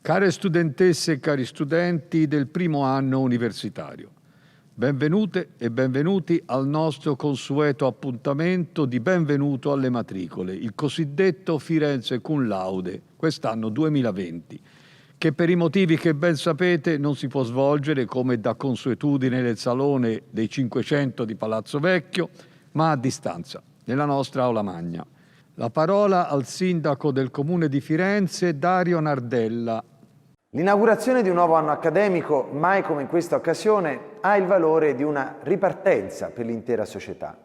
Care studentesse e cari studenti del primo anno universitario, benvenute e benvenuti al nostro consueto appuntamento di benvenuto alle matricole, il cosiddetto Firenze Cum Laude, quest'anno 2020, che per i motivi che ben sapete non si può svolgere come da consuetudine nel salone dei 500 di Palazzo Vecchio, ma a distanza, nella nostra aula magna. La parola al sindaco del comune di Firenze, Dario Nardella. L'inaugurazione di un nuovo anno accademico, mai come in questa occasione, ha il valore di una ripartenza per l'intera società.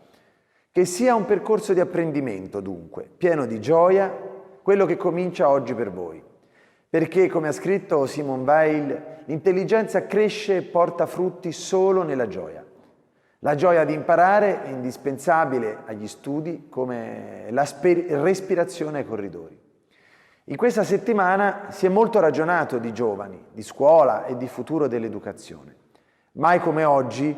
Che sia un percorso di apprendimento, dunque, pieno di gioia, quello che comincia oggi per voi. Perché, come ha scritto Simone Weil, l'intelligenza cresce e porta frutti solo nella gioia. La gioia di imparare è indispensabile agli studi come la respirazione ai corridori. In questa settimana si è molto ragionato di giovani, di scuola e di futuro dell'educazione. Mai come oggi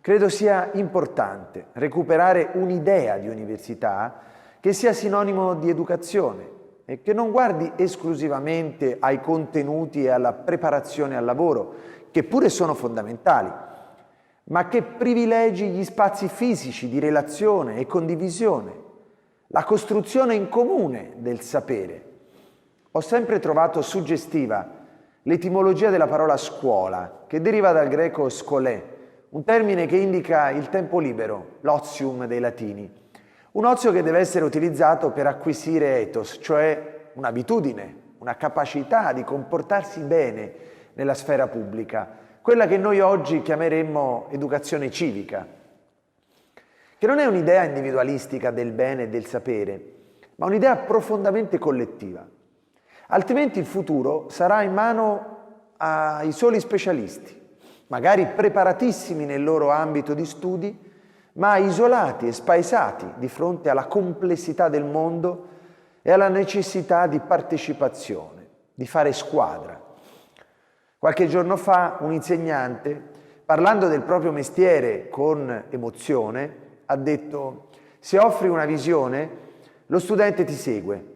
credo sia importante recuperare un'idea di università che sia sinonimo di educazione e che non guardi esclusivamente ai contenuti e alla preparazione al lavoro, che pure sono fondamentali, ma che privilegi gli spazi fisici di relazione e condivisione, la costruzione in comune del sapere. Ho sempre trovato suggestiva l'etimologia della parola scuola, che deriva dal greco scolè, un termine che indica il tempo libero, l'ozium dei latini. Un ozio che deve essere utilizzato per acquisire ethos, cioè un'abitudine, una capacità di comportarsi bene nella sfera pubblica, quella che noi oggi chiameremmo educazione civica, che non è un'idea individualistica del bene e del sapere, ma un'idea profondamente collettiva. Altrimenti il futuro sarà in mano ai soli specialisti, magari preparatissimi nel loro ambito di studi, ma isolati e spaesati di fronte alla complessità del mondo e alla necessità di partecipazione, di fare squadra. Qualche giorno fa un insegnante, parlando del proprio mestiere con emozione, ha detto: se offri una visione, lo studente ti segue.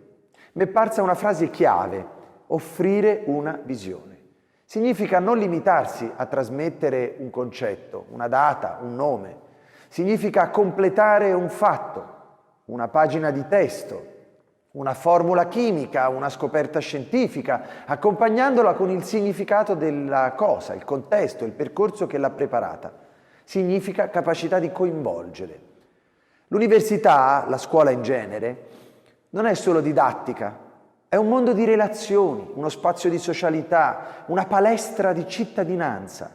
Mi è parsa una frase chiave: offrire una visione. Significa non limitarsi a trasmettere un concetto, una data, un nome. Significa completare un fatto, una pagina di testo, una formula chimica, una scoperta scientifica, accompagnandola con il significato della cosa, il contesto, il percorso che l'ha preparata. Significa capacità di coinvolgere. L'università, la scuola in genere, non è solo didattica, è un mondo di relazioni, uno spazio di socialità, una palestra di cittadinanza.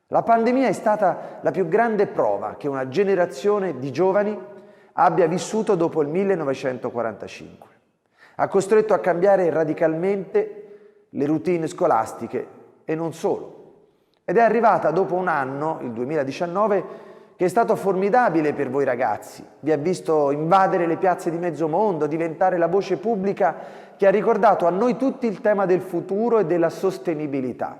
La pandemia è stata la più grande prova che una generazione di giovani abbia vissuto dopo il 1945. Ha costretto a cambiare radicalmente le routine scolastiche e non solo. Ed è arrivata dopo un anno, il 2019, che è stato formidabile per voi ragazzi. Vi ha visto invadere le piazze di mezzo mondo, diventare la voce pubblica che ha ricordato a noi tutti il tema del futuro e della sostenibilità.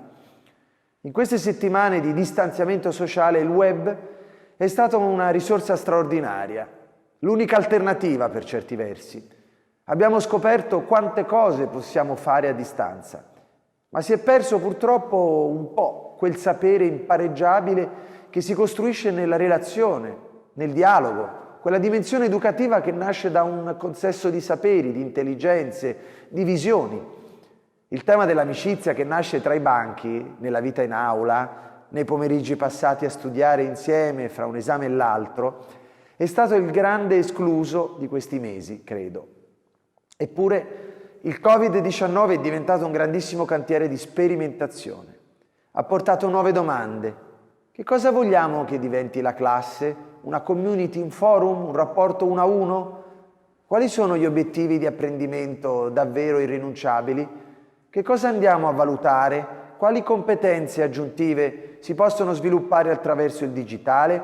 In queste settimane di distanziamento sociale il web è stato una risorsa straordinaria, l'unica alternativa per certi versi. Abbiamo scoperto quante cose possiamo fare a distanza, ma si è perso purtroppo un po' quel sapere impareggiabile che si costruisce nella relazione, nel dialogo, quella dimensione educativa che nasce da un consesso di saperi, di intelligenze, di visioni. Il tema dell'amicizia che nasce tra i banchi, nella vita in aula, nei pomeriggi passati a studiare insieme fra un esame e l'altro, è stato il grande escluso di questi mesi, credo. Eppure il Covid-19 è diventato un grandissimo cantiere di sperimentazione. Ha portato nuove domande. Che cosa vogliamo che diventi la classe? Una community, un forum, un rapporto uno a uno? Quali sono gli obiettivi di apprendimento davvero irrinunciabili? Che cosa andiamo a valutare? Quali competenze aggiuntive si possono sviluppare attraverso il digitale?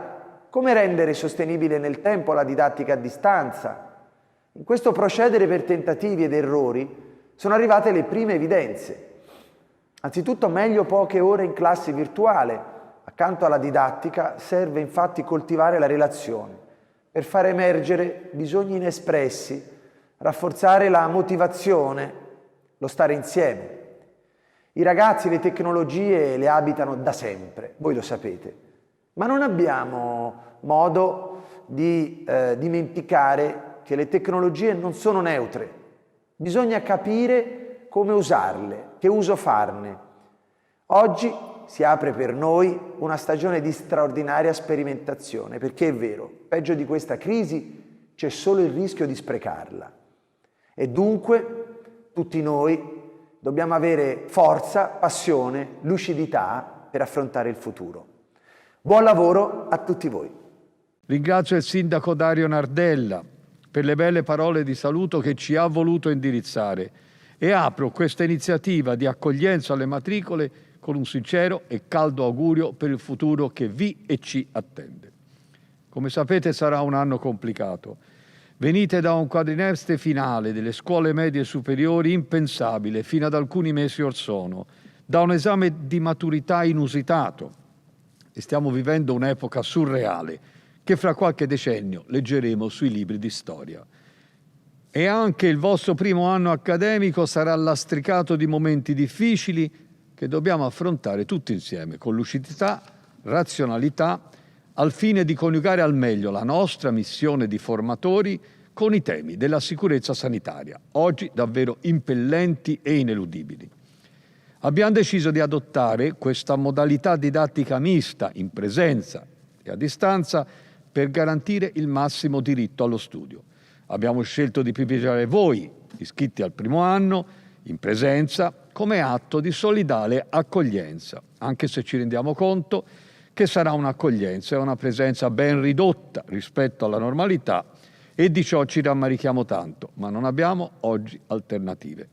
Come rendere sostenibile nel tempo la didattica a distanza? In questo procedere per tentativi ed errori sono arrivate le prime evidenze. Anzitutto meglio poche ore in classe virtuale. Accanto alla didattica serve infatti coltivare la relazione per far emergere bisogni inespressi, rafforzare la motivazione, lo stare insieme. I ragazzi le tecnologie le abitano da sempre, voi lo sapete, ma non abbiamo modo di dimenticare che le tecnologie non sono neutre. Bisogna capire come usarle, che uso farne. Oggi si apre per noi una stagione di straordinaria sperimentazione, perché è vero, peggio di questa crisi c'è solo il rischio di sprecarla. E dunque tutti noi dobbiamo avere forza, passione, lucidità per affrontare il futuro. Buon lavoro a tutti voi. Ringrazio il sindaco Dario Nardella per le belle parole di saluto che ci ha voluto indirizzare e apro questa iniziativa di accoglienza alle matricole con un sincero e caldo augurio per il futuro che vi e ci attende. Come sapete sarà un anno complicato. Venite da un quadrimestre finale delle scuole medie superiori impensabile fino ad alcuni mesi or sono, da un esame di maturità inusitato e stiamo vivendo un'epoca surreale che fra qualche decennio leggeremo sui libri di storia. E anche il vostro primo anno accademico sarà lastricato di momenti difficili che dobbiamo affrontare tutti insieme con lucidità, razionalità, al fine di coniugare al meglio la nostra missione di formatori con i temi della sicurezza sanitaria, oggi davvero impellenti e ineludibili. Abbiamo deciso di adottare questa modalità didattica mista, in presenza e a distanza, per garantire il massimo diritto allo studio. Abbiamo scelto di privilegiare voi, iscritti al primo anno, in presenza, come atto di solidale accoglienza, anche se ci rendiamo conto che sarà un'accoglienza e una presenza ben ridotta rispetto alla normalità e di ciò ci rammarichiamo tanto, ma non abbiamo oggi alternative.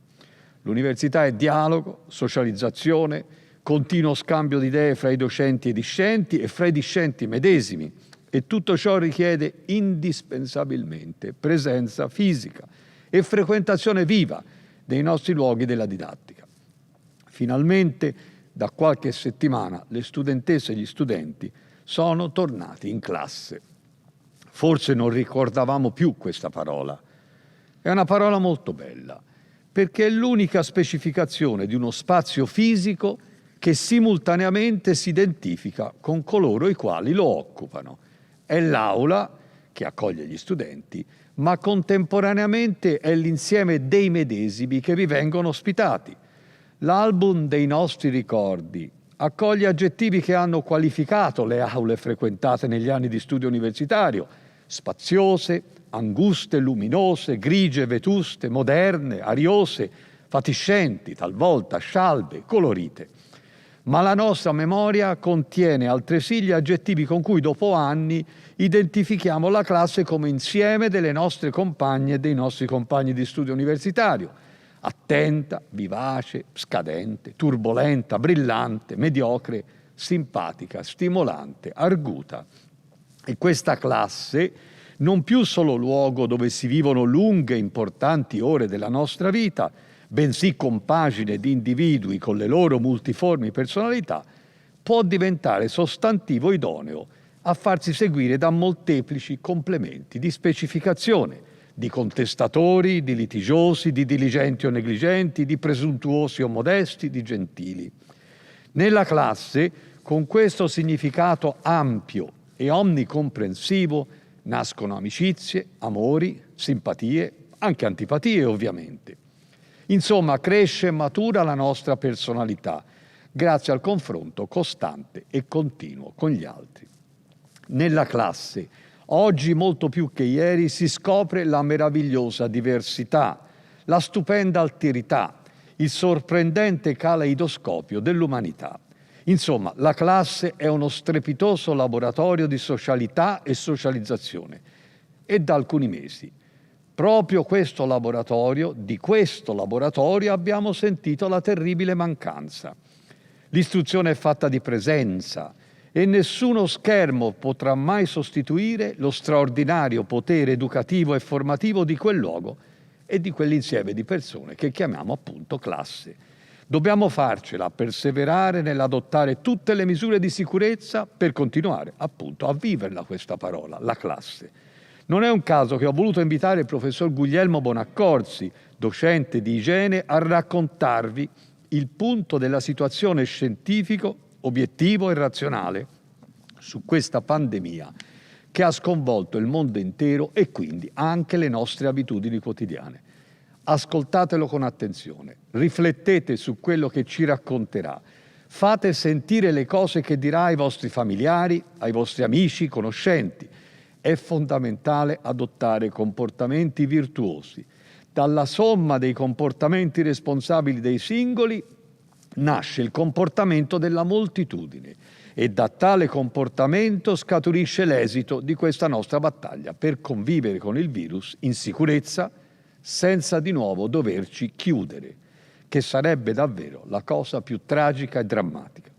L'università è dialogo, socializzazione, continuo scambio di idee fra i docenti e i discenti e fra i discenti medesimi e tutto ciò richiede indispensabilmente presenza fisica e frequentazione viva dei nostri luoghi della didattica. Finalmente, da qualche settimana, le studentesse e gli studenti sono tornati in classe. Forse non ricordavamo più questa parola. È una parola molto bella, perché è l'unica specificazione di uno spazio fisico che simultaneamente si identifica con coloro i quali lo occupano. È l'aula che accoglie gli studenti, ma contemporaneamente è l'insieme dei medesimi che vi vengono ospitati. L'album dei nostri ricordi accoglie aggettivi che hanno qualificato le aule frequentate negli anni di studio universitario: spaziose, anguste, luminose, grigie, vetuste, moderne, ariose, fatiscenti, talvolta scialbe, colorite. Ma la nostra memoria contiene altresì gli aggettivi con cui dopo anni identifichiamo la classe come insieme delle nostre compagne e dei nostri compagni di studio universitario: attenta, vivace, scadente, turbolenta, brillante, mediocre, simpatica, stimolante, arguta. E questa classe, non più solo luogo dove si vivono lunghe e importanti ore della nostra vita, bensì compagine di individui con le loro multiformi personalità, può diventare sostantivo idoneo a farsi seguire da molteplici complementi di specificazione, di contestatori, di litigiosi, di diligenti o negligenti, di presuntuosi o modesti, di gentili. Nella classe, con questo significato ampio e omnicomprensivo, nascono amicizie, amori, simpatie, anche antipatie ovviamente. Insomma, cresce e matura la nostra personalità, grazie al confronto costante e continuo con gli altri. Nella classe, oggi molto più che ieri, si scopre la meravigliosa diversità, la stupenda alterità, il sorprendente caleidoscopio dell'umanità. Insomma, la classe è uno strepitoso laboratorio di socialità e socializzazione. E da alcuni mesi, proprio di questo laboratorio abbiamo sentito la terribile mancanza. L'istruzione è fatta di presenza e nessuno schermo potrà mai sostituire lo straordinario potere educativo e formativo di quel luogo e di quell'insieme di persone che chiamiamo appunto classe. Dobbiamo farcela perseverare nell'adottare tutte le misure di sicurezza per continuare appunto a viverla questa parola, la classe. Non è un caso che ho voluto invitare il professor Guglielmo Bonaccorsi, docente di igiene, a raccontarvi il punto della situazione scientifico, obiettivo e razionale su questa pandemia che ha sconvolto il mondo intero e quindi anche le nostre abitudini quotidiane. Ascoltatelo con attenzione, riflettete su quello che ci racconterà, fate sentire le cose che dirà ai vostri familiari, ai vostri amici, conoscenti. È fondamentale adottare comportamenti virtuosi. Dalla somma dei comportamenti responsabili dei singoli nasce il comportamento della moltitudine e da tale comportamento scaturisce l'esito di questa nostra battaglia per convivere con il virus in sicurezza, senza di nuovo doverci chiudere, che sarebbe davvero la cosa più tragica e drammatica.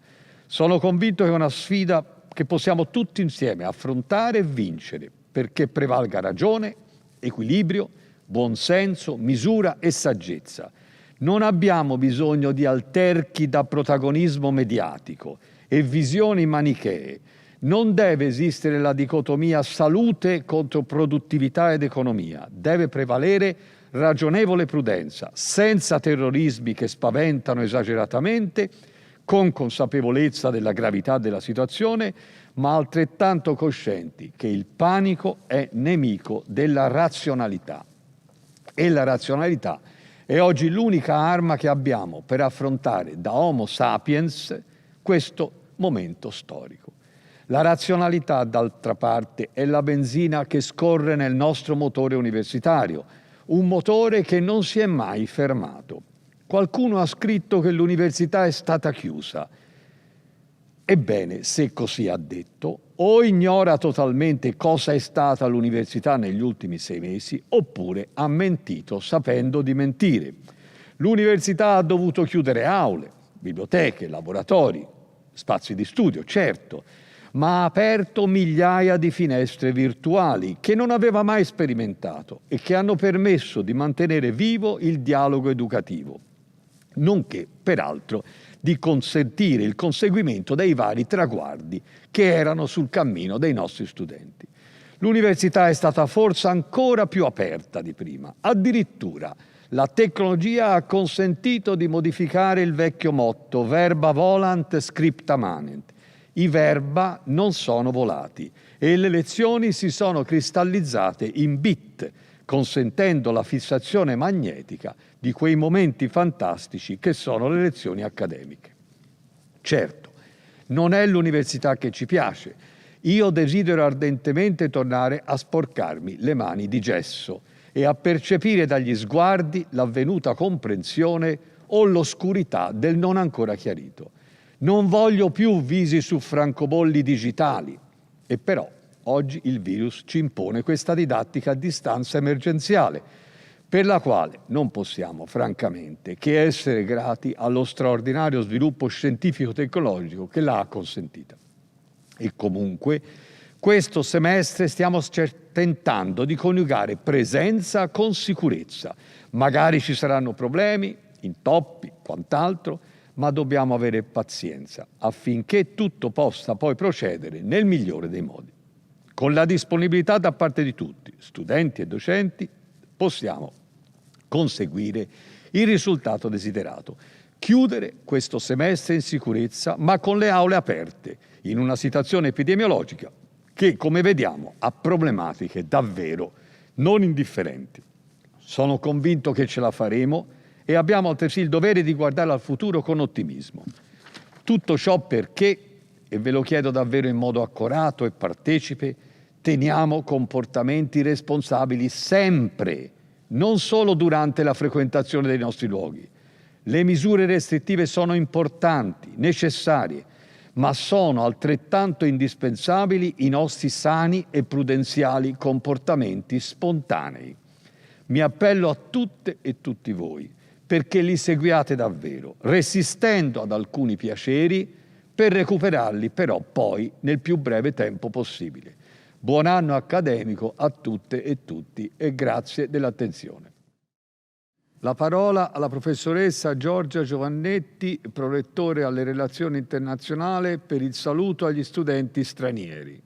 Sono convinto che è una sfida che possiamo tutti insieme affrontare e vincere, perché prevalga ragione, equilibrio, buonsenso, misura e saggezza. Non abbiamo bisogno di alterchi da protagonismo mediatico e visioni manichee. Non deve esistere la dicotomia salute contro produttività ed economia. Deve prevalere ragionevole prudenza, senza terrorismi che spaventano esageratamente, con consapevolezza della gravità della situazione, ma altrettanto coscienti che il panico è nemico della razionalità. E la razionalità è oggi l'unica arma che abbiamo per affrontare da Homo sapiens questo momento storico. La razionalità, d'altra parte, è la benzina che scorre nel nostro motore universitario, un motore che non si è mai fermato. Qualcuno ha scritto che l'università è stata chiusa. Ebbene, se così ha detto, o ignora totalmente cosa è stata l'università negli ultimi 6 mesi, oppure ha mentito sapendo di mentire. L'università ha dovuto chiudere aule, biblioteche, laboratori, spazi di studio, certo, ma ha aperto migliaia di finestre virtuali che non aveva mai sperimentato e che hanno permesso di mantenere vivo il dialogo educativo, nonché, peraltro, di consentire il conseguimento dei vari traguardi che erano sul cammino dei nostri studenti. L'università è stata forse ancora più aperta di prima. Addirittura la tecnologia ha consentito di modificare il vecchio motto verba volant scripta manent. I verba non sono volati e le lezioni si sono cristallizzate in bit, consentendo la fissazione magnetica di quei momenti fantastici che sono le lezioni accademiche. Certo, non è l'università che ci piace. Io desidero ardentemente tornare a sporcarmi le mani di gesso e a percepire dagli sguardi l'avvenuta comprensione o l'oscurità del non ancora chiarito. Non voglio più visi su francobolli digitali, e però oggi il virus ci impone questa didattica a distanza emergenziale, per la quale non possiamo, francamente, che essere grati allo straordinario sviluppo scientifico-tecnologico che l'ha consentita. E comunque, questo semestre stiamo tentando di coniugare presenza con sicurezza. Magari ci saranno problemi, intoppi, quant'altro, ma dobbiamo avere pazienza affinché tutto possa poi procedere nel migliore dei modi. Con la disponibilità da parte di tutti, studenti e docenti, possiamo conseguire il risultato desiderato. Chiudere questo semestre in sicurezza, ma con le aule aperte, in una situazione epidemiologica che, come vediamo, ha problematiche davvero non indifferenti. Sono convinto che ce la faremo e abbiamo altresì il dovere di guardare al futuro con ottimismo. Tutto ciò perché, e ve lo chiedo davvero in modo accorato e partecipe, teniamo comportamenti responsabili sempre, non solo durante la frequentazione dei nostri luoghi. Le misure restrittive sono importanti, necessarie, ma sono altrettanto indispensabili i nostri sani e prudenziali comportamenti spontanei. Mi appello a tutte e tutti voi perché li seguiate davvero, resistendo ad alcuni piaceri per recuperarli però poi nel più breve tempo possibile. Buon anno accademico a tutte e tutti e grazie dell'attenzione. La parola alla professoressa Giorgia Giovannetti, prorettore alle relazioni internazionali, per il saluto agli studenti stranieri.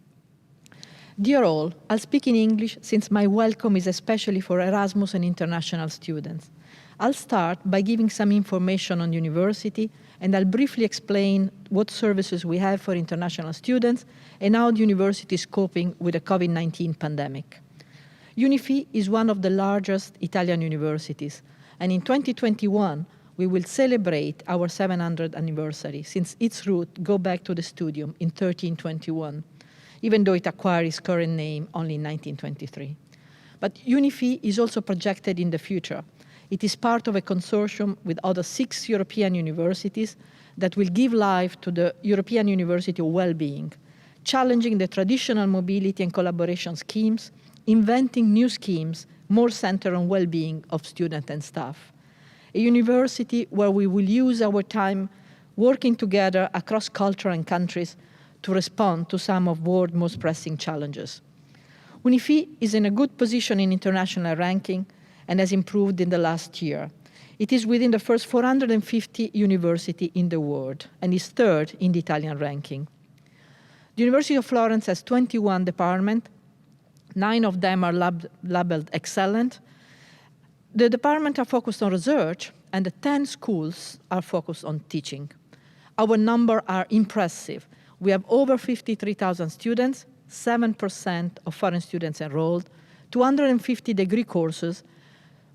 Dear all, I'll speak in English since my welcome is especially for Erasmus and international students. I'll start by giving some information on the university, and I'll briefly explain what services we have for international students and how the university is coping with the COVID-19 pandemic. UniFi is one of the largest Italian universities, and in 2021, we will celebrate our 700th anniversary, since its roots go back to the studium in 1321, even though it acquired its current name only in 1923. But UniFi is also projected in the future. It is part of a consortium with other 6 European universities that will give life to the European University of Wellbeing, challenging the traditional mobility and collaboration schemes, inventing new schemes more centered on well-being of students and staff. A university where we will use our time working together across culture and countries to respond to some of the world's most pressing challenges. UniFi is in a good position in international ranking and has improved in the last year. It is within the first 450 universities in the world and is third in the Italian ranking. The University of Florence has 21 departments. 9 of them are labeled excellent. The departments are focused on research, and the 10 schools are focused on teaching. Our numbers are impressive. We have over 53,000 students, 7% of foreign students enrolled, 250 degree courses,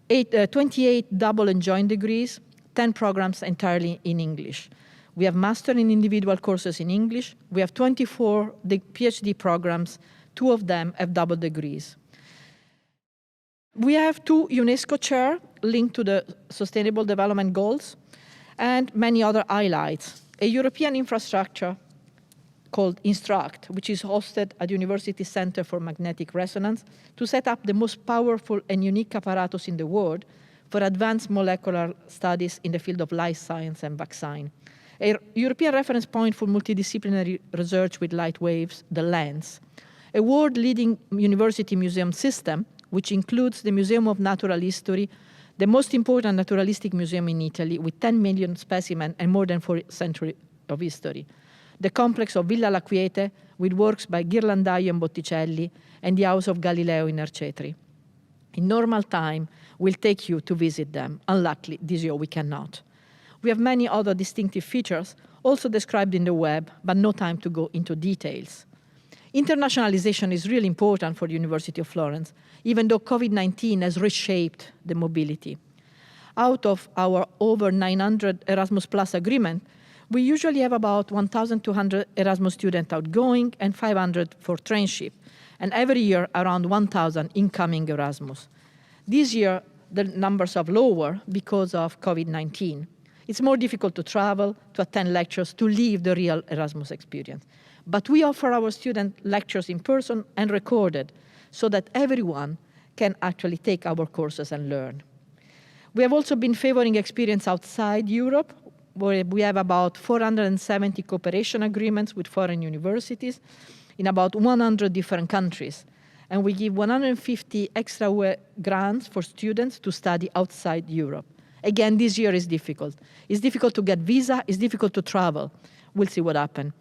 28 double and joint degrees, 10 programs entirely in English. We have master and individual courses in English. We have 24 PhD programs. 2 of them have double degrees. We have 2 UNESCO chairs linked to the Sustainable Development Goals and many other highlights. A European infrastructure called Instruct, which is hosted at the University Center for Magnetic Resonance to set up the most powerful and unique apparatus in the world for advanced molecular studies in the field of life science and vaccine. A European reference point for multidisciplinary research with light waves, the LENS. A world-leading university museum system, which includes the Museum of Natural History, the most important naturalistic museum in Italy, with 10 million specimens and more than 4 centuries of history. The complex of Villa La Quiete, with works by Ghirlandaio and Botticelli, and the House of Galileo in Arcetri. In normal time, we'll take you to visit them. Unluckily, this year we cannot. We have many other distinctive features, also described in the web, but no time to go into details. Internationalization is really important for the University of Florence, even though COVID-19 has reshaped the mobility. Out of our over 900 Erasmus Plus agreement, we usually have about 1,200 Erasmus students outgoing and 500 for trainship, and every year around 1,000 incoming Erasmus. This year, the numbers are lower because of COVID-19. It's more difficult to travel, to attend lectures, to live the real Erasmus experience. But we offer our students lectures in person and recorded so that everyone can actually take our courses and learn. We have also been favoring experience outside Europe, where we have about 470 cooperation agreements with foreign universities in about 100 different countries. And we give 150 extra grants for students to study outside Europe. Again, this year is difficult. It's difficult to get visa, it's difficult to travel. We'll see what happens.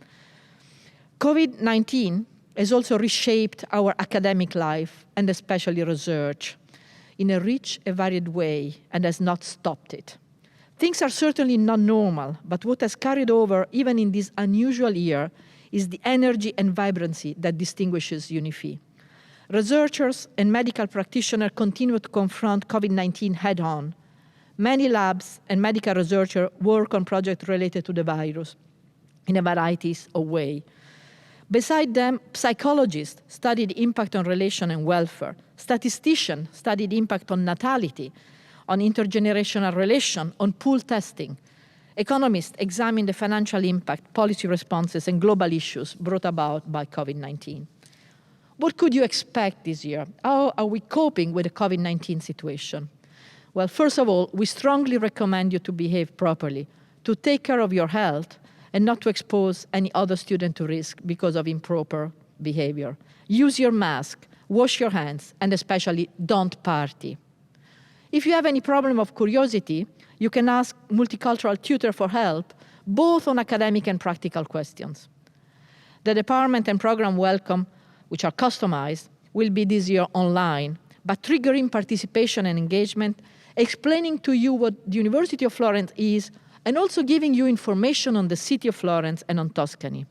COVID-19 has also reshaped our academic life and especially research in a rich and varied way and has not stopped it. Things are certainly not normal, but what has carried over even in this unusual year is the energy and vibrancy that distinguishes UniFi. Researchers and medical practitioners continue to confront COVID-19 head-on. Many labs and medical researchers work on projects related to the virus in a variety of ways. Beside them, psychologists study the impact on relation and welfare. Statisticians study the impact on natality, on intergenerational relation, on pool testing. Economists examine the financial impact, policy responses, and global issues brought about by COVID-19. What could you expect this year? How are we coping with the COVID-19 situation? Well, first of all, we strongly recommend you to behave properly, to take care of your health, and not to expose any other student to risk because of improper behavior. Use your mask, wash your hands, and especially don't party. If you have any problem of curiosity, you can ask multicultural tutor for help, both on academic and practical questions. The department and program welcome, which are customized, will be this year online, but triggering participation and engagement explaining to you what the University of Florence is, and also giving you information on the city of Florence and on Tuscany.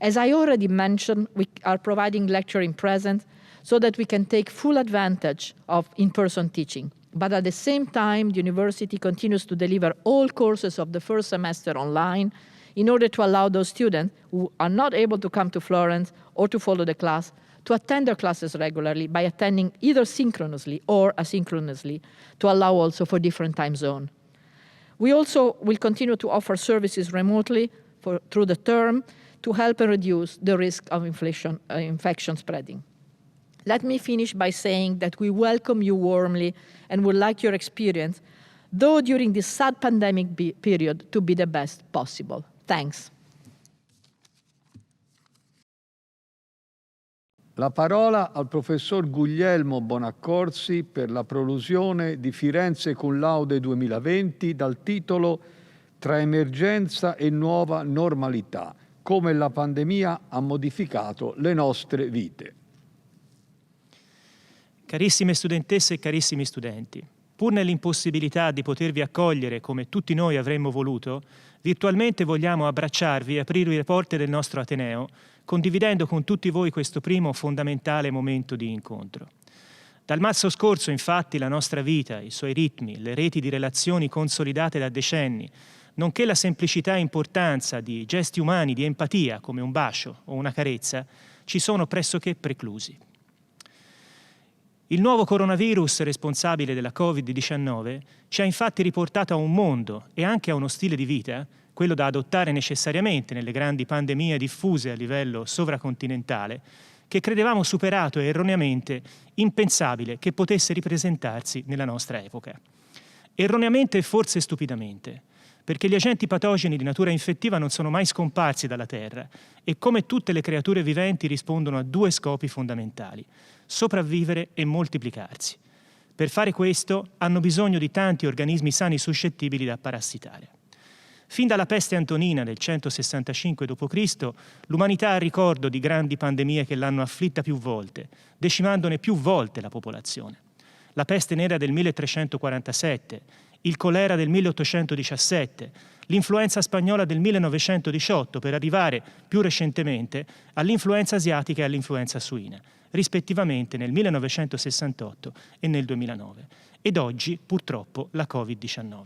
As I already mentioned, we are providing lecture in presence so that we can take full advantage of in-person teaching. But at the same time, the university continues to deliver all courses of the first semester online in order to allow those students who are not able to come to Florence or to follow the class to attend their classes regularly by attending either synchronously or asynchronously to allow also for different time zone. We also will continue to offer services remotely through the term to help and reduce the risk of infection spreading. Let me finish by saying that we welcome you warmly and would like your experience, though during this sad pandemic period, to be the best possible. Thanks. La parola al professor Guglielmo Bonaccorsi per la prolusione di Firenze Cum Laude 2020 dal titolo Tra emergenza e nuova normalità, come la pandemia ha modificato le nostre vite. Carissime studentesse e carissimi studenti, pur nell'impossibilità di potervi accogliere come tutti noi avremmo voluto, virtualmente vogliamo abbracciarvi e aprirvi le porte del nostro Ateneo, condividendo con tutti voi questo primo fondamentale momento di incontro. Dal marzo scorso, infatti, la nostra vita, i suoi ritmi, le reti di relazioni consolidate da decenni, nonché la semplicità e importanza di gesti umani di empatia, come un bacio o una carezza, ci sono pressoché preclusi. Il nuovo coronavirus responsabile della Covid-19 ci ha infatti riportato a un mondo e anche a uno stile di vita, quello da adottare necessariamente nelle grandi pandemie diffuse a livello sovracontinentale, che credevamo superato e erroneamente impensabile che potesse ripresentarsi nella nostra epoca. Erroneamente e forse stupidamente, perché gli agenti patogeni di natura infettiva non sono mai scomparsi dalla Terra e come tutte le creature viventi rispondono a due scopi fondamentali: sopravvivere e moltiplicarsi. Per fare questo hanno bisogno di tanti organismi sani suscettibili da parassitare. Fin dalla peste antonina del 165 d.C., l'umanità ha ricordo di grandi pandemie che l'hanno afflitta più volte, decimandone più volte la popolazione. La peste nera del 1347, il colera del 1817, l'influenza spagnola del 1918, per arrivare più recentemente all'influenza asiatica e all'influenza suina, rispettivamente nel 1968 e nel 2009, ed oggi purtroppo la Covid-19.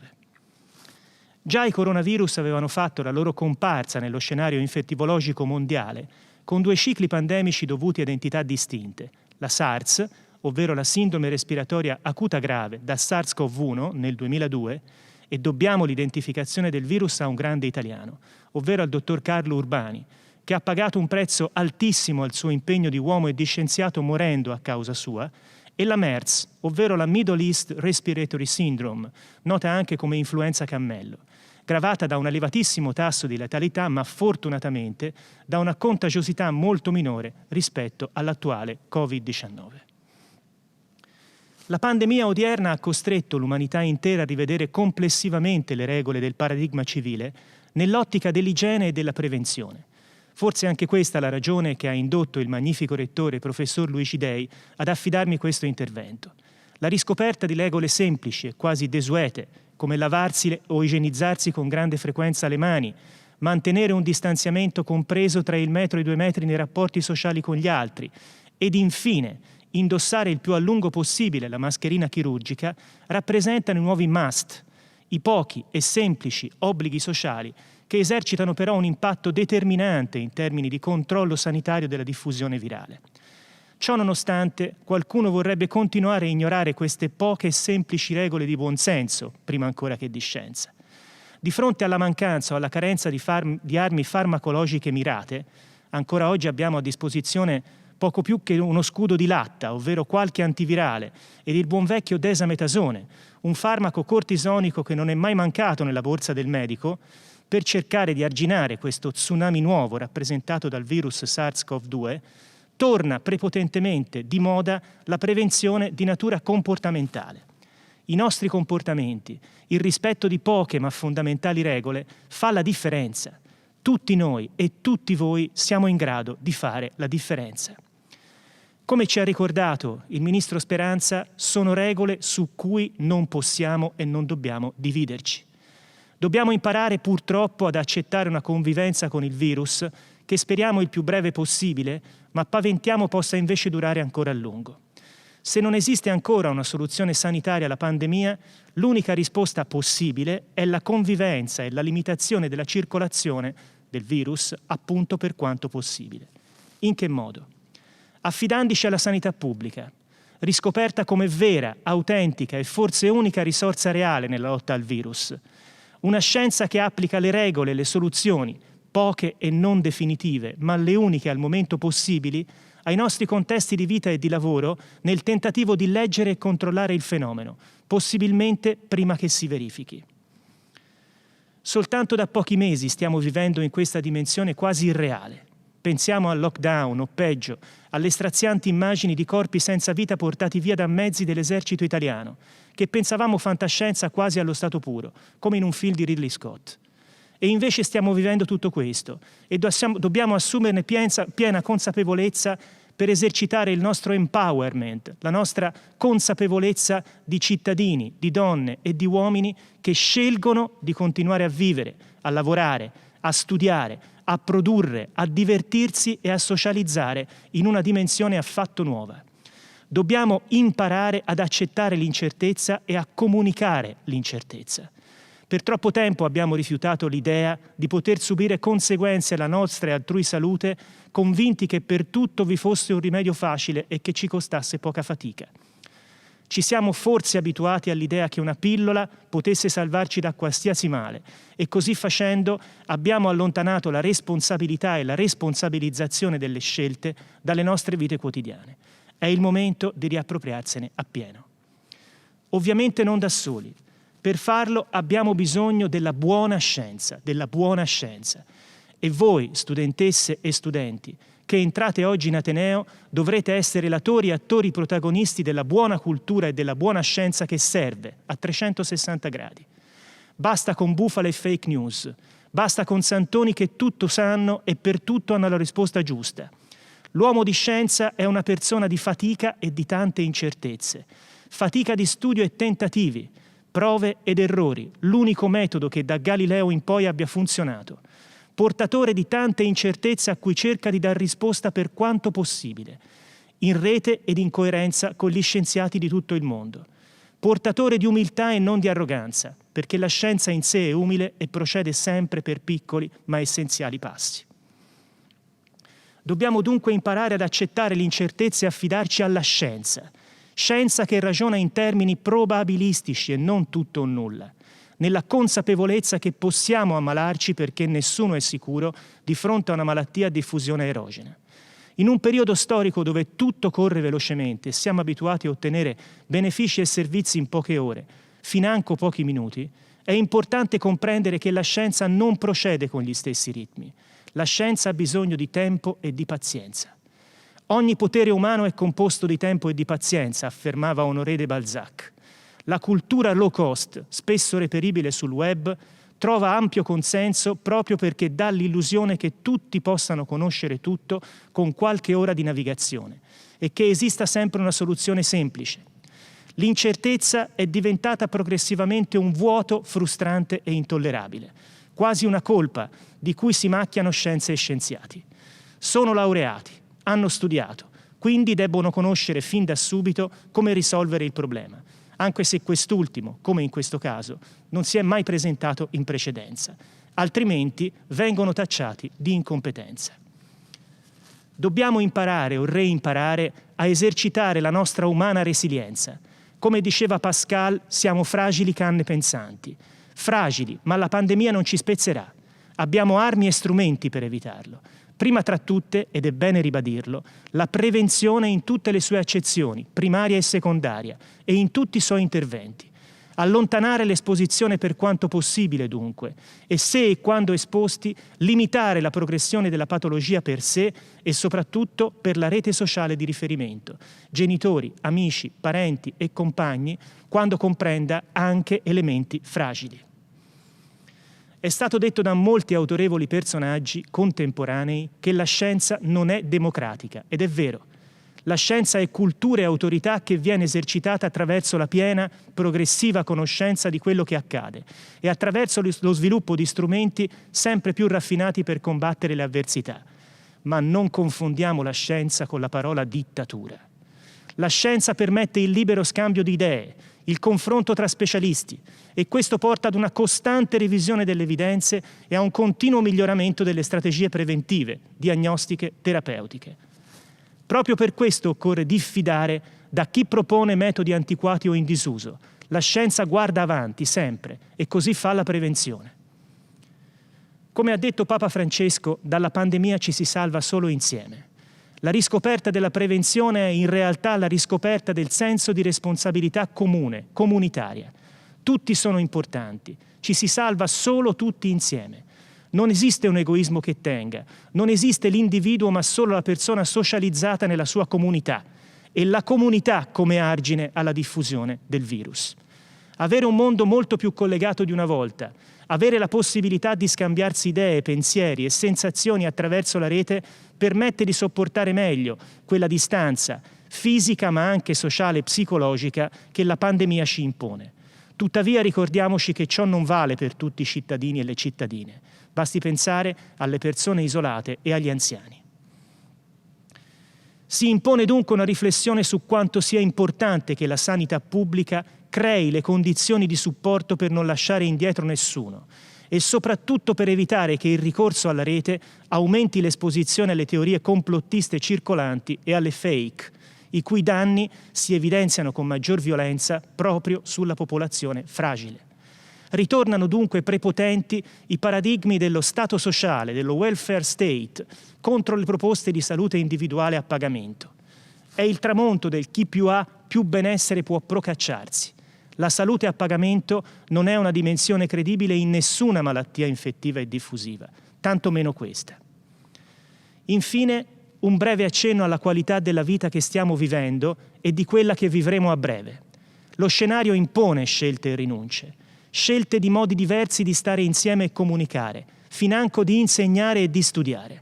Già i coronavirus avevano fatto la loro comparsa nello scenario infettivologico mondiale con due cicli pandemici dovuti ad entità distinte, la SARS, ovvero la sindrome respiratoria acuta grave da SARS-CoV-1 nel 2002, e dobbiamo l'identificazione del virus a un grande italiano, ovvero al dottor Carlo Urbani, che ha pagato un prezzo altissimo al suo impegno di uomo e di scienziato morendo a causa sua, e la MERS, ovvero la Middle East Respiratory Syndrome, nota anche come influenza cammello, gravata da un elevatissimo tasso di letalità, ma fortunatamente da una contagiosità molto minore rispetto all'attuale Covid-19. La pandemia odierna ha costretto l'umanità intera a rivedere complessivamente le regole del paradigma civile nell'ottica dell'igiene e della prevenzione. Forse anche questa la ragione che ha indotto il magnifico rettore professor Luigi Dei ad affidarmi questo intervento. La riscoperta di regole semplici e quasi desuete, come lavarsi o igienizzarsi con grande frequenza le mani, mantenere un distanziamento compreso tra il 1 metro e i 2 metri nei rapporti sociali con gli altri, ed infine indossare il più a lungo possibile la mascherina chirurgica, rappresentano i nuovi must, i pochi e semplici obblighi sociali che esercitano però un impatto determinante in termini di controllo sanitario della diffusione virale. Ciò nonostante, qualcuno vorrebbe continuare a ignorare queste poche e semplici regole di buonsenso, prima ancora che di scienza. Di fronte alla mancanza o alla carenza di armi farmacologiche mirate, ancora oggi abbiamo a disposizione poco più che uno scudo di latta, ovvero qualche antivirale, ed il buon vecchio desametasone, un farmaco cortisonico che non è mai mancato nella borsa del medico, per cercare di arginare questo tsunami nuovo rappresentato dal virus SARS-CoV-2, torna prepotentemente di moda la prevenzione di natura comportamentale. I nostri comportamenti, il rispetto di poche ma fondamentali regole, fa la differenza. Tutti noi e tutti voi siamo in grado di fare la differenza. Come ci ha ricordato il Ministro Speranza, sono regole su cui non possiamo e non dobbiamo dividerci. Dobbiamo imparare purtroppo ad accettare una convivenza con il virus che speriamo il più breve possibile, ma paventiamo possa invece durare ancora a lungo. Se non esiste ancora una soluzione sanitaria alla pandemia, l'unica risposta possibile è la convivenza e la limitazione della circolazione del virus, appunto per quanto possibile. In che modo? Affidandoci alla sanità pubblica, riscoperta come vera, autentica e forse unica risorsa reale nella lotta al virus. Una scienza che applica le regole e le soluzioni, poche e non definitive, ma le uniche al momento possibili, ai nostri contesti di vita e di lavoro nel tentativo di leggere e controllare il fenomeno, possibilmente prima che si verifichi. Soltanto da pochi mesi stiamo vivendo in questa dimensione quasi irreale. Pensiamo al lockdown o peggio, alle strazianti immagini di corpi senza vita portati via da mezzi dell'esercito italiano, che pensavamo fantascienza quasi allo stato puro, come in un film di Ridley Scott. E invece stiamo vivendo tutto questo e dobbiamo assumerne piena consapevolezza per esercitare il nostro empowerment, la nostra consapevolezza di cittadini, di donne e di uomini che scelgono di continuare a vivere, a lavorare, a studiare, a produrre, a divertirsi e a socializzare in una dimensione affatto nuova. Dobbiamo imparare ad accettare l'incertezza e a comunicare l'incertezza. Per troppo tempo abbiamo rifiutato l'idea di poter subire conseguenze alla nostra e altrui salute, convinti che per tutto vi fosse un rimedio facile e che ci costasse poca fatica. Ci siamo forse abituati all'idea che una pillola potesse salvarci da qualsiasi male e così facendo abbiamo allontanato la responsabilità e la responsabilizzazione delle scelte dalle nostre vite quotidiane. È il momento di riappropriarsene appieno. Ovviamente non da soli. Per farlo abbiamo bisogno della buona scienza. E voi, studentesse e studenti, che entrate oggi in Ateneo, dovrete essere relatori e attori protagonisti della buona cultura e della buona scienza che serve a 360 gradi. Basta con bufale e fake news, basta con santoni che tutto sanno e per tutto hanno la risposta giusta. L'uomo di scienza è una persona di fatica e di tante incertezze, fatica di studio e tentativi, prove ed errori, l'unico metodo che da Galileo in poi abbia funzionato. Portatore di tante incertezze a cui cerca di dar risposta per quanto possibile, in rete ed in coerenza con gli scienziati di tutto il mondo. Portatore di umiltà e non di arroganza, perché la scienza in sé è umile e procede sempre per piccoli ma essenziali passi. Dobbiamo dunque imparare ad accettare l'incertezza e affidarci alla scienza, scienza che ragiona in termini probabilistici e non tutto o nulla, nella consapevolezza che possiamo ammalarci perché nessuno è sicuro di fronte a una malattia a diffusione aerogena. In un periodo storico dove tutto corre velocemente e siamo abituati a ottenere benefici e servizi in poche ore, financo pochi minuti, è importante comprendere che la scienza non procede con gli stessi ritmi. La scienza ha bisogno di tempo e di pazienza. Ogni potere umano è composto di tempo e di pazienza, affermava Honoré de Balzac. La cultura low cost, spesso reperibile sul web, trova ampio consenso proprio perché dà l'illusione che tutti possano conoscere tutto con qualche ora di navigazione e che esista sempre una soluzione semplice. L'incertezza è diventata progressivamente un vuoto frustrante e intollerabile, quasi una colpa di cui si macchiano scienze e scienziati. Sono laureati, hanno studiato, quindi debbono conoscere fin da subito come risolvere il problema, anche se quest'ultimo, come in questo caso, non si è mai presentato in precedenza, altrimenti vengono tacciati di incompetenza. Dobbiamo imparare o reimparare a esercitare la nostra umana resilienza. Come diceva Pascal, siamo fragili canne pensanti. Fragili, ma la pandemia non ci spezzerà. Abbiamo armi e strumenti per evitarlo. Prima tra tutte, ed è bene ribadirlo, la prevenzione in tutte le sue accezioni, primaria e secondaria, e in tutti i suoi interventi. Allontanare l'esposizione per quanto possibile, dunque, e se e quando esposti, limitare la progressione della patologia per sé e soprattutto per la rete sociale di riferimento, genitori, amici, parenti e compagni, quando comprenda anche elementi fragili. È stato detto da molti autorevoli personaggi contemporanei che la scienza non è democratica, ed è vero. La scienza è cultura e autorità che viene esercitata attraverso la piena, progressiva conoscenza di quello che accade e attraverso lo sviluppo di strumenti sempre più raffinati per combattere le avversità. Ma non confondiamo la scienza con la parola dittatura. La scienza permette il libero scambio di idee, il confronto tra specialisti, e questo porta ad una costante revisione delle evidenze e a un continuo miglioramento delle strategie preventive, diagnostiche, terapeutiche. Proprio per questo occorre diffidare da chi propone metodi antiquati o in disuso. La scienza guarda avanti, sempre, e così fa la prevenzione. Come ha detto Papa Francesco, dalla pandemia ci si salva solo insieme. La riscoperta della prevenzione è in realtà la riscoperta del senso di responsabilità comune, comunitaria. Tutti sono importanti, ci si salva solo tutti insieme. Non esiste un egoismo che tenga, non esiste l'individuo ma solo la persona socializzata nella sua comunità e la comunità come argine alla diffusione del virus. Avere un mondo molto più collegato di una volta, avere la possibilità di scambiarsi idee, pensieri e sensazioni attraverso la rete permette di sopportare meglio quella distanza fisica ma anche sociale e psicologica che la pandemia ci impone. Tuttavia ricordiamoci che ciò non vale per tutti i cittadini e le cittadine. Basti pensare alle persone isolate e agli anziani. Si impone dunque una riflessione su quanto sia importante che la sanità pubblica crei le condizioni di supporto per non lasciare indietro nessuno e soprattutto per evitare che il ricorso alla rete aumenti l'esposizione alle teorie complottiste circolanti e alle fake, i cui danni si evidenziano con maggior violenza proprio sulla popolazione fragile. Ritornano dunque prepotenti i paradigmi dello Stato sociale, dello welfare state, contro le proposte di salute individuale a pagamento. È il tramonto del chi più ha, più benessere può procacciarsi. La salute a pagamento non è una dimensione credibile in nessuna malattia infettiva e diffusiva, tanto meno questa. Infine, un breve accenno alla qualità della vita che stiamo vivendo e di quella che vivremo a breve. Lo scenario impone scelte e rinunce. Scelte di modi diversi di stare insieme e comunicare, financo di insegnare e di studiare.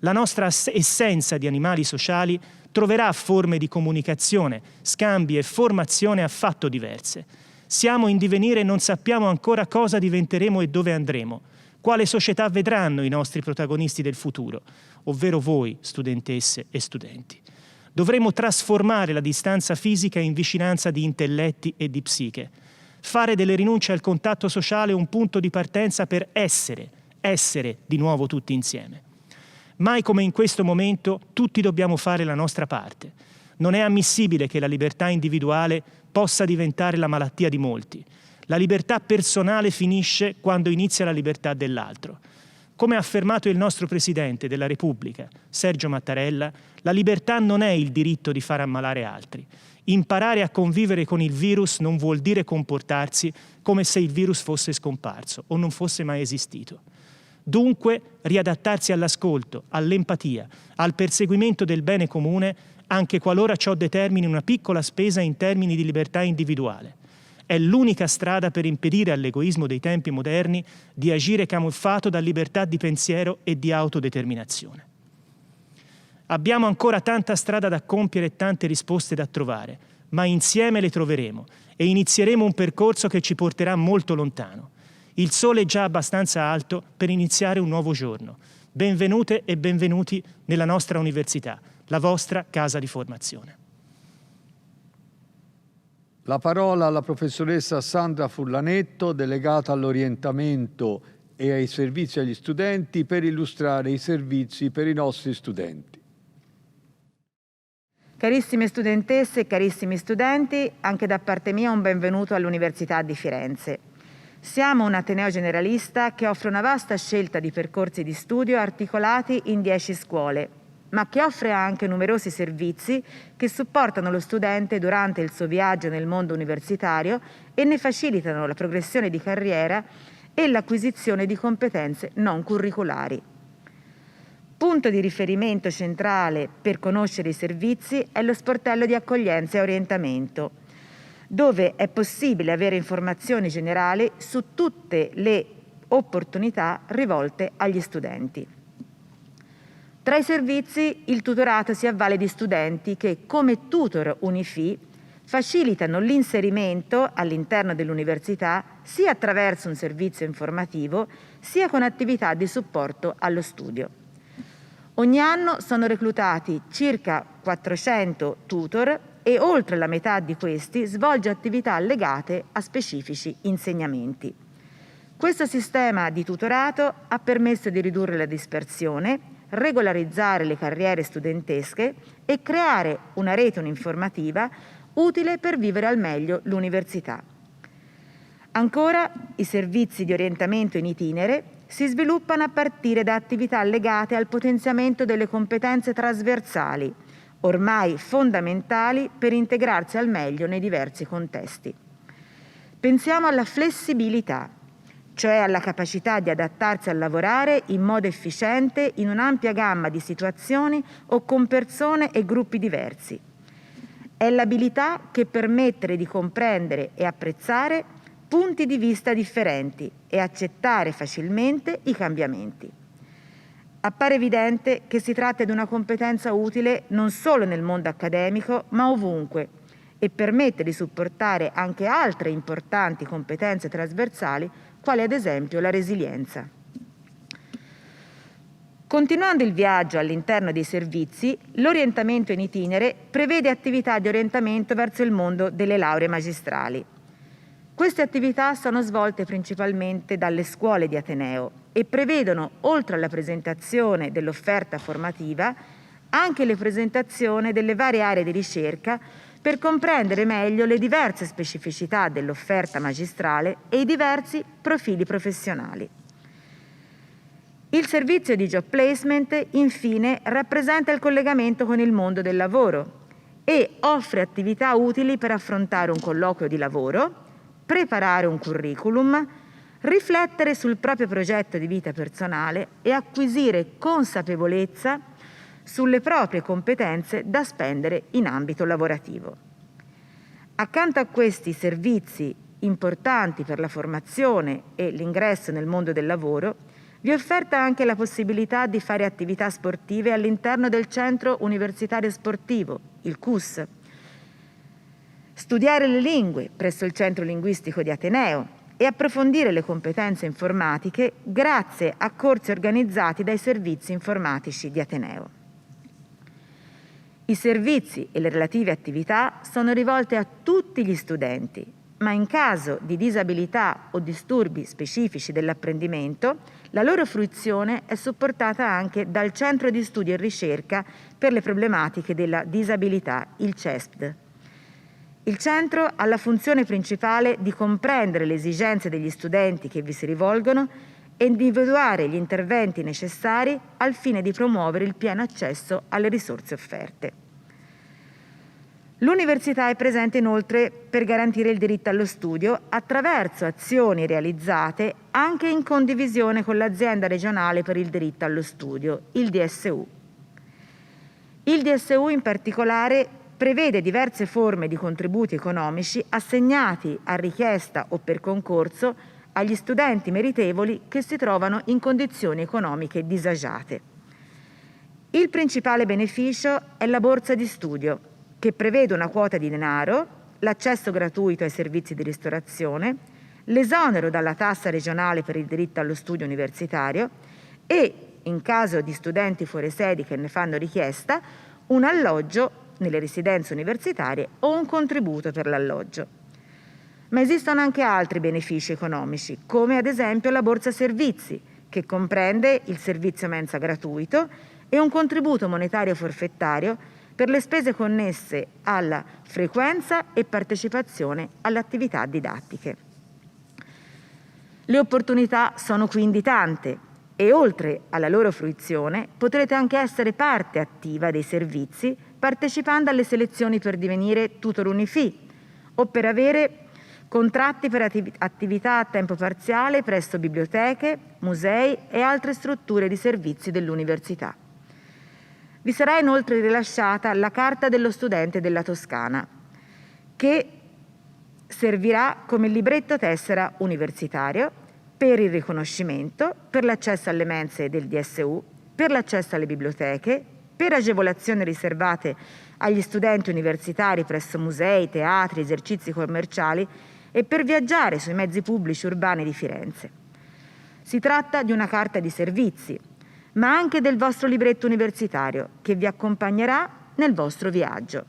La nostra essenza di animali sociali troverà forme di comunicazione, scambi e formazione affatto diverse. Siamo in divenire e non sappiamo ancora cosa diventeremo e dove andremo, quale società vedranno i nostri protagonisti del futuro, ovvero voi, studentesse e studenti. Dovremo trasformare la distanza fisica in vicinanza di intelletti e di psiche. Fare delle rinunce al contatto sociale un punto di partenza per essere di nuovo tutti insieme. Mai come in questo momento tutti dobbiamo fare la nostra parte. Non è ammissibile che la libertà individuale possa diventare la malattia di molti. La libertà personale finisce quando inizia la libertà dell'altro. Come ha affermato il nostro Presidente della Repubblica, Sergio Mattarella, la libertà non è il diritto di far ammalare altri. Imparare a convivere con il virus non vuol dire comportarsi come se il virus fosse scomparso o non fosse mai esistito. Dunque, riadattarsi all'ascolto, all'empatia, al perseguimento del bene comune, anche qualora ciò determini una piccola spesa in termini di libertà individuale. È l'unica strada per impedire all'egoismo dei tempi moderni di agire camuffato da libertà di pensiero e di autodeterminazione. Abbiamo ancora tanta strada da compiere e tante risposte da trovare, ma insieme le troveremo e inizieremo un percorso che ci porterà molto lontano. Il sole è già abbastanza alto per iniziare un nuovo giorno. Benvenute e benvenuti nella nostra università, la vostra casa di formazione. La parola alla professoressa Sandra Furlanetto, delegata all'orientamento e ai servizi agli studenti, per illustrare i servizi per i nostri studenti. Carissime studentesse e carissimi studenti, anche da parte mia un benvenuto all'Università di Firenze. Siamo un ateneo generalista che offre una vasta scelta di percorsi di studio articolati in 10 scuole, ma che offre anche numerosi servizi che supportano lo studente durante il suo viaggio nel mondo universitario e ne facilitano la progressione di carriera e l'acquisizione di competenze non curriculari. Punto di riferimento centrale per conoscere i servizi è lo sportello di accoglienza e orientamento, dove è possibile avere informazioni generali su tutte le opportunità rivolte agli studenti. Tra i servizi, il tutorato si avvale di studenti che, come tutor UniFi, facilitano l'inserimento all'interno dell'università sia attraverso un servizio informativo, sia con attività di supporto allo studio. Ogni anno sono reclutati circa 400 tutor e oltre la metà di questi svolge attività legate a specifici insegnamenti. Questo sistema di tutorato ha permesso di ridurre la dispersione, regolarizzare le carriere studentesche e creare una rete informativa utile per vivere al meglio l'università. Ancora, i servizi di orientamento in itinere si sviluppano a partire da attività legate al potenziamento delle competenze trasversali, ormai fondamentali per integrarsi al meglio nei diversi contesti. Pensiamo alla flessibilità, cioè alla capacità di adattarsi a lavorare in modo efficiente in un'ampia gamma di situazioni o con persone e gruppi diversi. È l'abilità che permette di comprendere e apprezzare punti di vista differenti e accettare facilmente i cambiamenti. Appare evidente che si tratta di una competenza utile non solo nel mondo accademico, ma ovunque, e permette di supportare anche altre importanti competenze trasversali, quali ad esempio la resilienza. Continuando il viaggio all'interno dei servizi, l'orientamento in itinere prevede attività di orientamento verso il mondo delle lauree magistrali. Queste attività sono svolte principalmente dalle scuole di Ateneo e prevedono, oltre alla presentazione dell'offerta formativa, anche la presentazione delle varie aree di ricerca per comprendere meglio le diverse specificità dell'offerta magistrale e i diversi profili professionali. Il servizio di job placement, infine, rappresenta il collegamento con il mondo del lavoro e offre attività utili per affrontare un colloquio di lavoro, preparare un curriculum, riflettere sul proprio progetto di vita personale e acquisire consapevolezza sulle proprie competenze da spendere in ambito lavorativo. Accanto a questi servizi importanti per la formazione e l'ingresso nel mondo del lavoro, vi è offerta anche la possibilità di fare attività sportive all'interno del Centro Universitario Sportivo, il CUS, studiare le lingue presso il Centro Linguistico di Ateneo e approfondire le competenze informatiche grazie a corsi organizzati dai servizi informatici di Ateneo. I servizi e le relative attività sono rivolte a tutti gli studenti, ma in caso di disabilità o disturbi specifici dell'apprendimento, la loro fruizione è supportata anche dal Centro di Studio e Ricerca per le problematiche della disabilità, il CESPD. Il centro ha la funzione principale di comprendere le esigenze degli studenti che vi si rivolgono e individuare gli interventi necessari al fine di promuovere il pieno accesso alle risorse offerte. L'università è presente inoltre per garantire il diritto allo studio attraverso azioni realizzate anche in condivisione con l'azienda regionale per il diritto allo studio, il DSU. Il DSU in particolare prevede diverse forme di contributi economici assegnati a richiesta o per concorso agli studenti meritevoli che si trovano in condizioni economiche disagiate. Il principale beneficio è la borsa di studio, che prevede una quota di denaro, l'accesso gratuito ai servizi di ristorazione, l'esonero dalla tassa regionale per il diritto allo studio universitario e, in caso di studenti fuori sedi che ne fanno richiesta, un alloggio nelle residenze universitarie o un contributo per l'alloggio. Ma esistono anche altri benefici economici, come ad esempio la borsa servizi, che comprende il servizio mensa gratuito e un contributo monetario forfettario per le spese connesse alla frequenza e partecipazione alle attività didattiche. Le opportunità sono quindi tante e oltre alla loro fruizione potrete anche essere parte attiva dei servizi partecipando alle selezioni per divenire tutor UniFi o per avere contratti per attività a tempo parziale presso biblioteche, musei e altre strutture di servizi dell'università. Vi sarà inoltre rilasciata la Carta dello Studente della Toscana, che servirà come libretto tessera universitario per il riconoscimento, per l'accesso alle mense del DSU, per l'accesso alle biblioteche, per agevolazioni riservate agli studenti universitari presso musei, teatri, esercizi commerciali e per viaggiare sui mezzi pubblici urbani di Firenze. Si tratta di una carta di servizi, ma anche del vostro libretto universitario che vi accompagnerà nel vostro viaggio.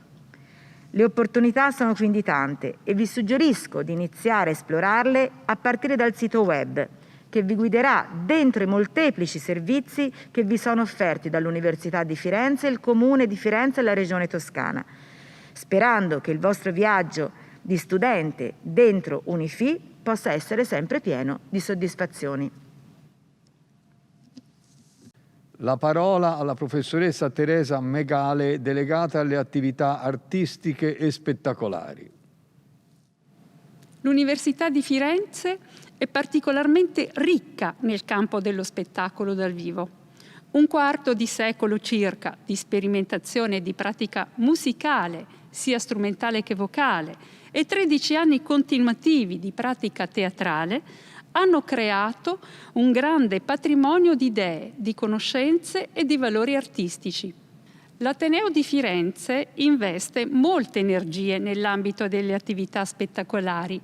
Le opportunità sono quindi tante e vi suggerisco di iniziare a esplorarle a partire dal sito web, che vi guiderà dentro i molteplici servizi che vi sono offerti dall'Università di Firenze, il Comune di Firenze e la Regione Toscana, sperando che il vostro viaggio di studente dentro Unifi possa essere sempre pieno di soddisfazioni. La parola alla professoressa Teresa Megale, delegata alle attività artistiche e spettacolari. L'Università di Firenze è particolarmente ricca nel campo dello spettacolo dal vivo. Un quarto di secolo circa di sperimentazione e di pratica musicale, sia strumentale che vocale, e 13 anni continuativi di pratica teatrale hanno creato un grande patrimonio di idee, di conoscenze e di valori artistici. L'Ateneo di Firenze investe molte energie nell'ambito delle attività spettacolari.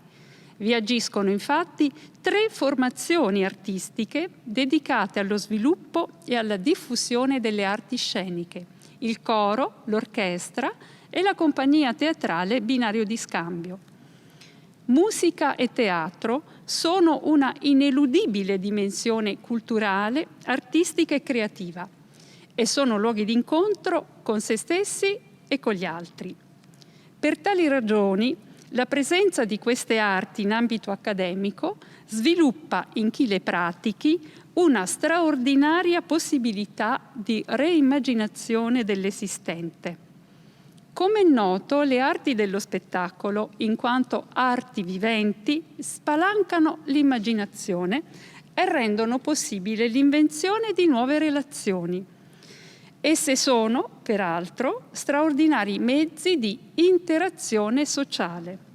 Vi agiscono infatti 3 formazioni artistiche dedicate allo sviluppo e alla diffusione delle arti sceniche: il coro, l'orchestra e la compagnia teatrale Binario di Scambio. Musica e teatro sono una ineludibile dimensione culturale, artistica e creativa e sono luoghi di incontro con se stessi e con gli altri. Per tali ragioni, la presenza di queste arti in ambito accademico sviluppa in chi le pratichi una straordinaria possibilità di reimmaginazione dell'esistente. Come è noto, le arti dello spettacolo, in quanto arti viventi, spalancano l'immaginazione e rendono possibile l'invenzione di nuove relazioni. Esse sono, peraltro, straordinari mezzi di interazione sociale.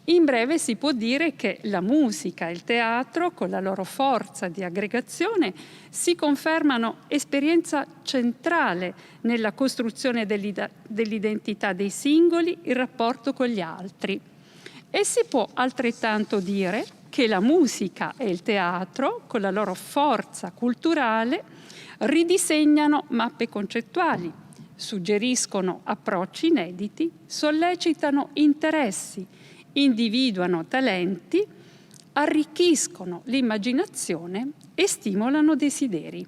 In breve si può dire che la musica e il teatro, con la loro forza di aggregazione, si confermano esperienza centrale nella costruzione dell'identità dei singoli, il rapporto con gli altri. E si può altrettanto dire che la musica e il teatro, con la loro forza culturale, ridisegnano mappe concettuali, suggeriscono approcci inediti, sollecitano interessi, individuano talenti, arricchiscono l'immaginazione e stimolano desideri.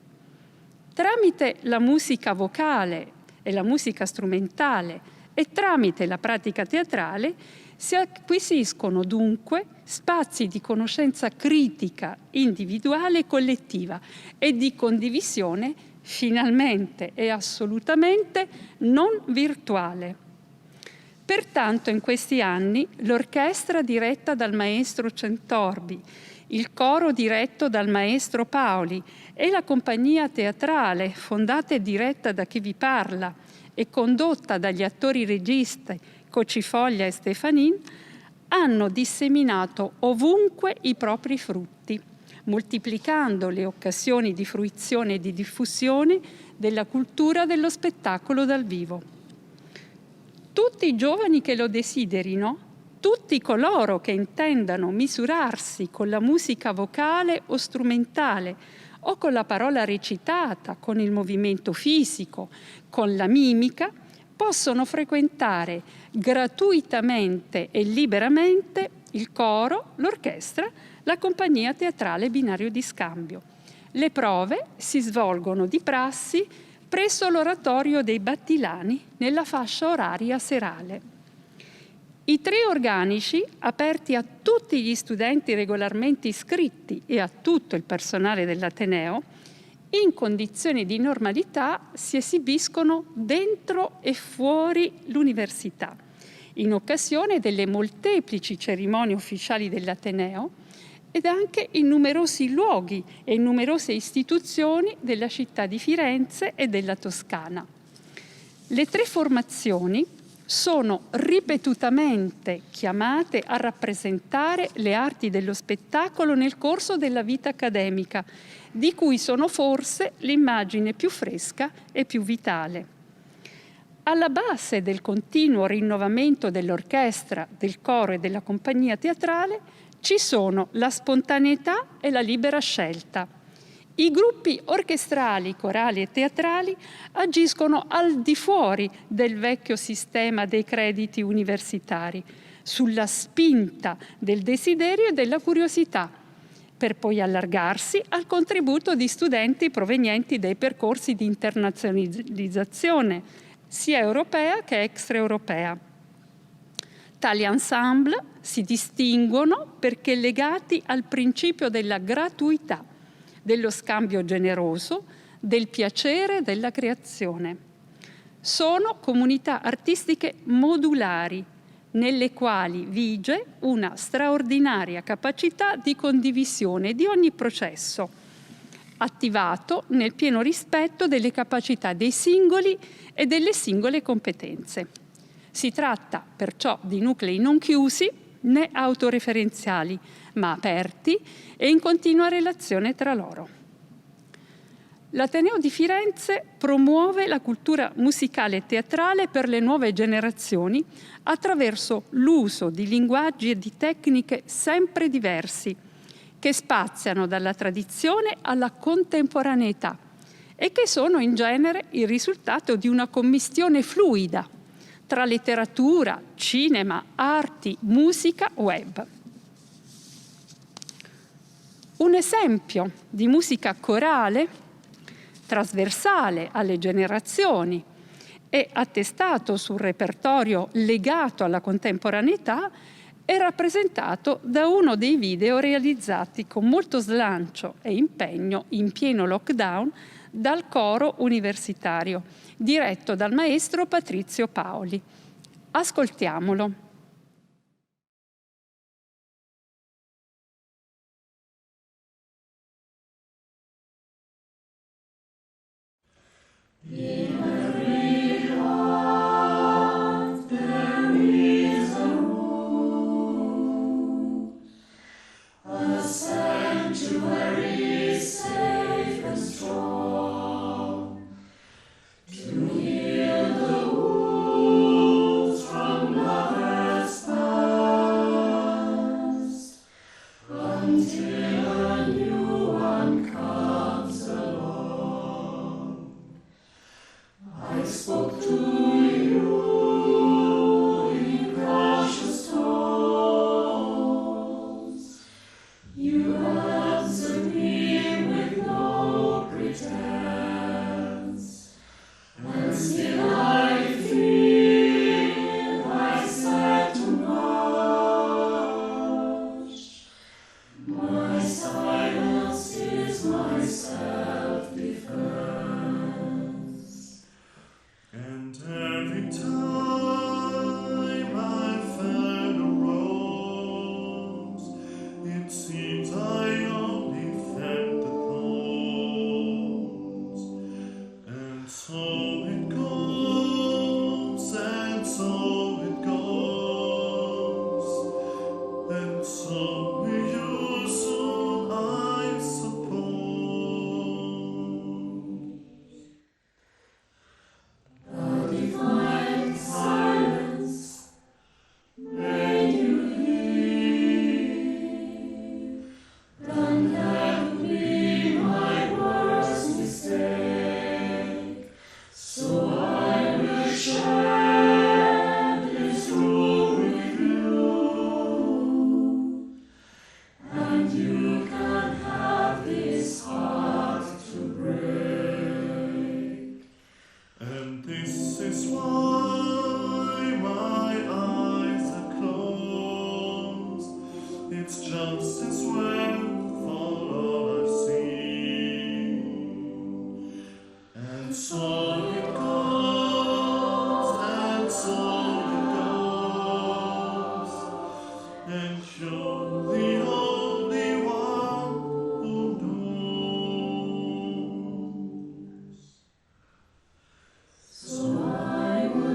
Tramite la musica vocale e la musica strumentale e tramite la pratica teatrale si acquisiscono dunque spazi di conoscenza critica, individuale e collettiva e di condivisione finalmente e assolutamente non virtuale. Pertanto in questi anni l'orchestra diretta dal maestro Centorbi, il coro diretto dal maestro Paoli e la compagnia teatrale fondata e diretta da chi vi parla e condotta dagli attori registi Cocifoglia e Stefanin hanno disseminato ovunque i propri frutti, moltiplicando le occasioni di fruizione e di diffusione della cultura dello spettacolo dal vivo. Tutti i giovani che lo desiderino, tutti coloro che intendano misurarsi con la musica vocale o strumentale o con la parola recitata, con il movimento fisico, con la mimica, possono frequentare gratuitamente e liberamente il coro, l'orchestra, la compagnia teatrale Binario di Scambio. Le prove si svolgono di prassi presso l'oratorio dei Battilani nella fascia oraria serale. I 3 organici, aperti a tutti gli studenti regolarmente iscritti e a tutto il personale dell'Ateneo, in condizioni di normalità si esibiscono dentro e fuori l'università, in occasione delle molteplici cerimonie ufficiali dell'Ateneo ed anche in numerosi luoghi e in numerose istituzioni della città di Firenze e della Toscana. Le 3 formazioni sono ripetutamente chiamate a rappresentare le arti dello spettacolo nel corso della vita accademica, di cui sono forse l'immagine più fresca e più vitale. Alla base del continuo rinnovamento dell'orchestra, del coro e della compagnia teatrale ci sono la spontaneità e la libera scelta. I gruppi orchestrali, corali e teatrali agiscono al di fuori del vecchio sistema dei crediti universitari, sulla spinta del desiderio e della curiosità, per poi allargarsi al contributo di studenti provenienti dai percorsi di internazionalizzazione, sia europea che extraeuropea. Tali ensemble si distinguono perché legati al principio della gratuità, dello scambio generoso, del piacere della creazione. Sono comunità artistiche modulari, nelle quali vige una straordinaria capacità di condivisione di ogni processo, attivato nel pieno rispetto delle capacità dei singoli e delle singole competenze. Si tratta perciò di nuclei non chiusi né autoreferenziali, ma aperti e in continua relazione tra loro. L'Ateneo di Firenze promuove la cultura musicale e teatrale per le nuove generazioni attraverso l'uso di linguaggi e di tecniche sempre diversi, che spaziano dalla tradizione alla contemporaneità e che sono in genere il risultato di una commistione fluida tra letteratura, cinema, arti, musica, web. Un esempio di musica corale, trasversale alle generazioni e attestato sul repertorio legato alla contemporaneità, è rappresentato da uno dei video realizzati con molto slancio e impegno in pieno lockdown dal coro universitario, diretto dal maestro Patrizio Paoli. Ascoltiamolo.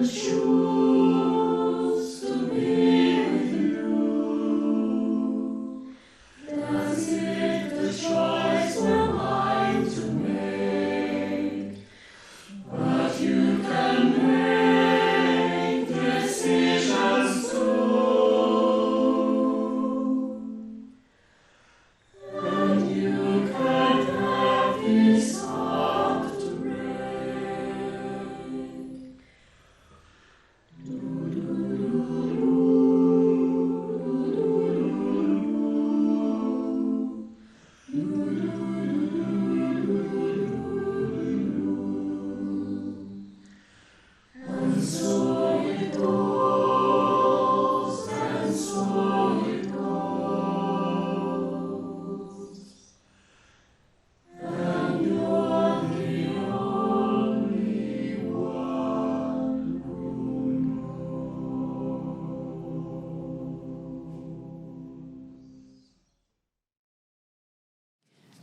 Sure.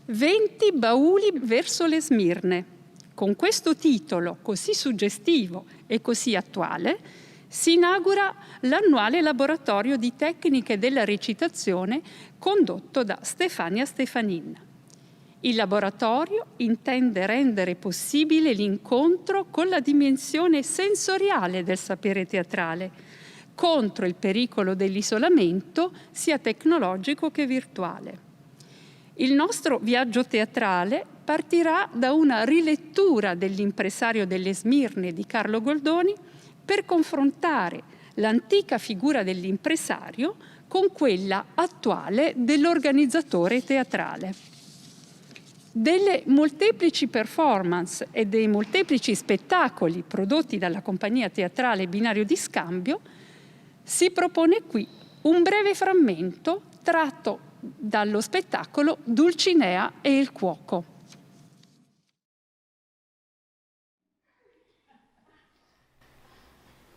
20 bauli verso le Smirne. Con questo titolo così suggestivo e così attuale si inaugura l'annuale laboratorio di tecniche della recitazione condotto da Stefania Stefanin. Il laboratorio intende rendere possibile l'incontro con la dimensione sensoriale del sapere teatrale, contro il pericolo dell'isolamento sia tecnologico che virtuale. Il nostro viaggio teatrale partirà da una rilettura dell'Impresario delle Smirne di Carlo Goldoni per confrontare l'antica figura dell'impresario con quella attuale dell'organizzatore teatrale. Delle molteplici performance e dei molteplici spettacoli prodotti dalla compagnia teatrale Binario di Scambio, si propone qui un breve frammento tratto dallo spettacolo Dulcinea e il cuoco.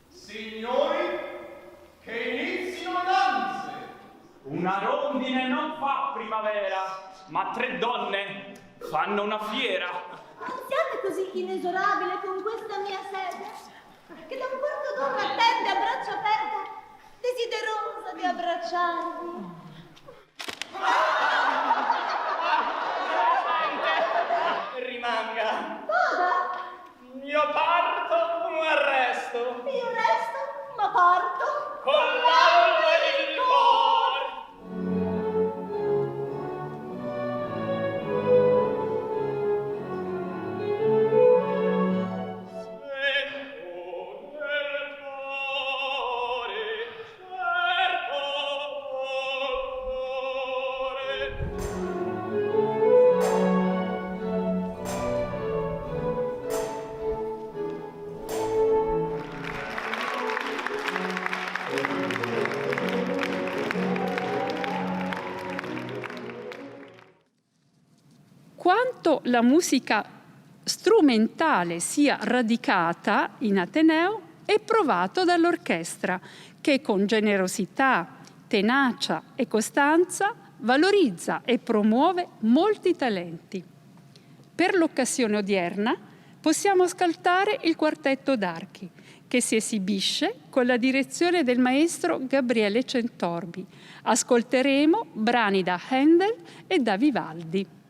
Signori, che inizino le danze! Una rondine non fa primavera, ma 3 donne fanno una fiera. Non siate così inesorabile con questa mia sedia, che da un quarto d'ora attende a braccia aperte, desiderosa di abbracciarvi. Rimanga. Cosa? Io parto, ma resto. Io resto, ma parto. Con l'alma e il cuore. Quanto la musica strumentale sia radicata in Ateneo è provato dall'orchestra, che con generosità, tenacia e costanza valorizza e promuove molti talenti. Per l'occasione odierna possiamo ascoltare il quartetto d'archi, che si esibisce con la direzione del maestro Gabriele Centorbi. Ascolteremo brani da Handel e da Vivaldi.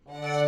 Grazie.